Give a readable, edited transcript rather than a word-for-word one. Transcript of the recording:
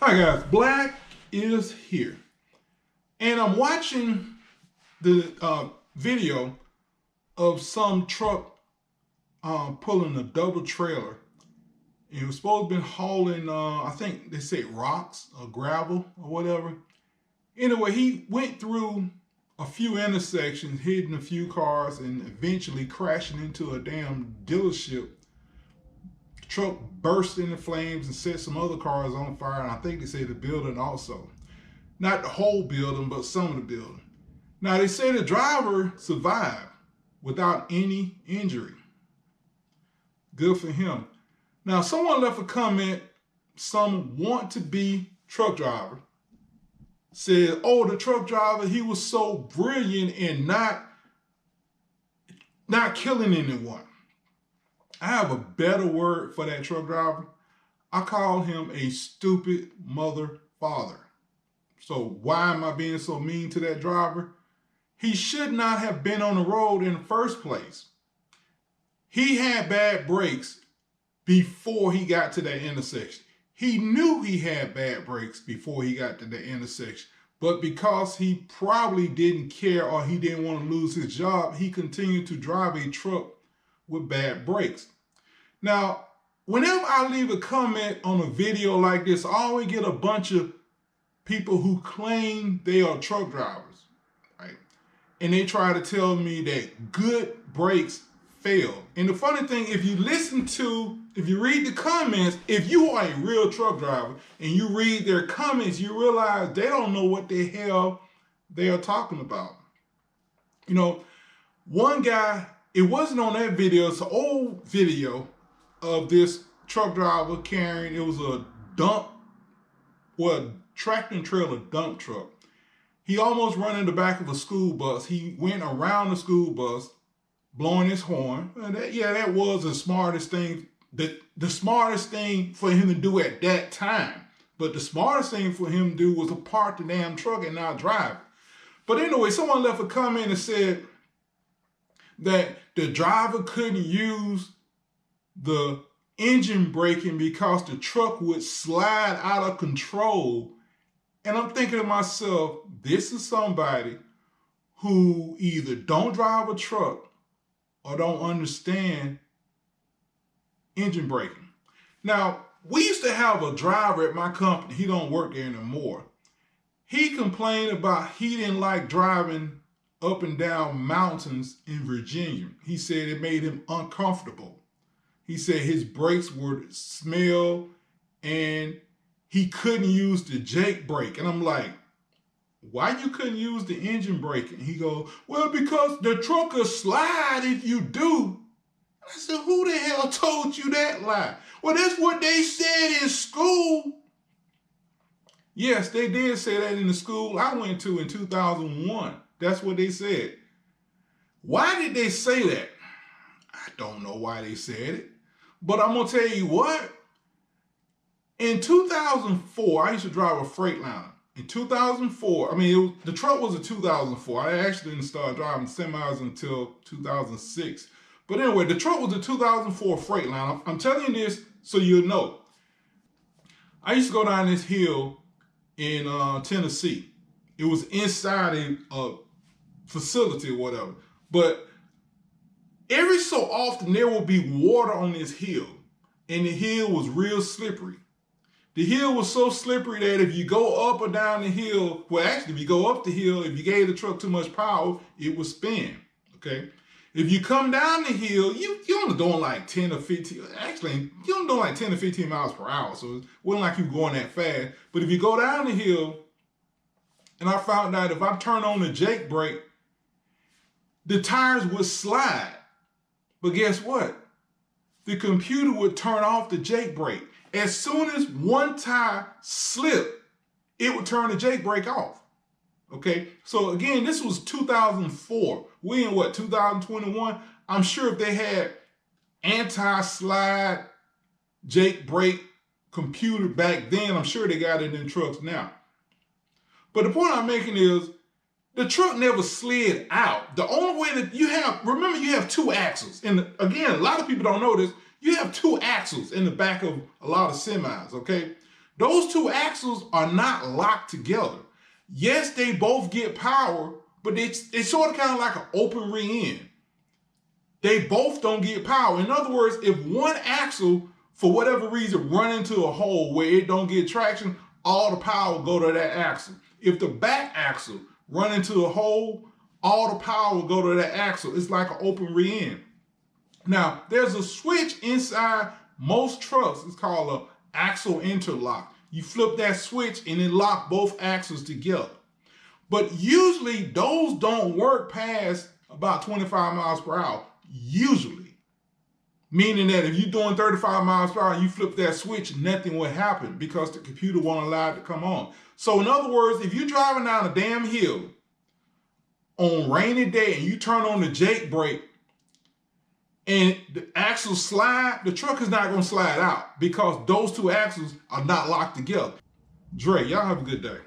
Hi guys, Black is here. And I'm watching the video of some truck pulling a double trailer. It was supposed to be hauling, I think they said rocks or gravel or whatever. Anyway, he went through a few intersections, hitting a few cars, and eventually crashing into a damn dealership. The truck burst into flames and set some other cars on fire, and I think they say the building also. Not the whole building, but some of the building. Now, they say the driver survived without any injury. Good for him. Now, someone left a comment, some want to be truck driver, said, oh, the truck driver, he was so brilliant in not killing anyone. I have a better word for that truck driver. I call him a stupid mother father. So why am I being so mean to that driver? He should not have been on the road in the first place. He had bad brakes before he got to that intersection. He knew he had bad brakes before he got to the intersection. But because he probably didn't care or he didn't want to lose his job, he continued to drive a truck with bad brakes. Now, whenever I leave a comment on a video like this, I always get a bunch of people who claim they are truck drivers, right? And they try to tell me that good brakes fail. And the funny thing, if you read the comments, if you are a real truck driver and you read their comments, you realize they don't know what the hell they are talking about. You know, one guy, it wasn't on that video, it's an old video of this truck driver carrying, it was a tractor and trailer dump truck. He almost ran in the back of a school bus. He went around the school bus, blowing his horn. And that was the smartest thing, the smartest thing for him to do at that time. But the smartest thing for him to do was to park the damn truck and not drive it. But anyway, someone left a comment and said that the driver couldn't use the engine braking because the truck would slide out of control. And I'm thinking to myself, this is somebody who either don't drive a truck or don't understand engine braking. Now, we used to have a driver at my company. He don't work there anymore. He complained about he didn't like driving up and down mountains in Virginia. He said it made him uncomfortable. He said his brakes would smell and he couldn't use the Jake brake. And I'm like, why you couldn't use the engine brake? And he goes, well, because the truck will slide if you do. I said, who the hell told you that lie? Well, that's what they said in school. Yes, they did say that in the school I went to in 2001. That's what they said. Why did they say that? I don't know why they said it. But I'm going to tell you what. In 2004, I used to drive a Freightliner. In 2004, the truck was a 2004. I actually didn't start driving semis until 2006. But anyway, the truck was a 2004 Freightliner. I'm telling you this so you'll know. I used to go down this hill in Tennessee. It was inside a facility or whatever. But every so often, there will be water on this hill. And the hill was real slippery. The hill was so slippery that if you go up or down the hill, well, actually, if you go up the hill, if you gave the truck too much power, it would spin, okay? If you come down the hill, you're only doing like 10 or 15, actually, you're only doing like 10 or 15 miles per hour, so it wasn't like you were going that fast. But if you go down the hill, and I found out if I turn on the Jake brake, the tires would slide. But guess what? The computer would turn off the Jake brake. As soon as one tire slipped, it would turn the Jake brake off. Okay? So again, this was 2004. We in 2021? I'm sure if they had anti-slide Jake brake computer back then, I'm sure they got it in trucks now. But the point I'm making is, the truck never slid out. The only way that you have two axles. And again, a lot of people don't know this. You have two axles in the back of a lot of semis, okay? Those two axles are not locked together. Yes, they both get power, but it's sort of kind of like an open rear end. They both don't get power. In other words, if one axle, for whatever reason, run into a hole where it don't get traction, all the power go to that axle. If the back axle run into a hole, all the power will go to that axle. It's like an open rear end. Now, there's a switch inside most trucks. It's called an axle interlock. You flip that switch and it locks both axles together. But usually those don't work past about 25 miles per hour. Usually. Meaning that if you're doing 35 miles per hour and you flip that switch, nothing will happen because the computer won't allow it to come on. So in other words, if you're driving down a damn hill on a rainy day and you turn on the Jake brake and the axles slide, the truck is not going to slide out because those two axles are not locked together. Dre, y'all have a good day.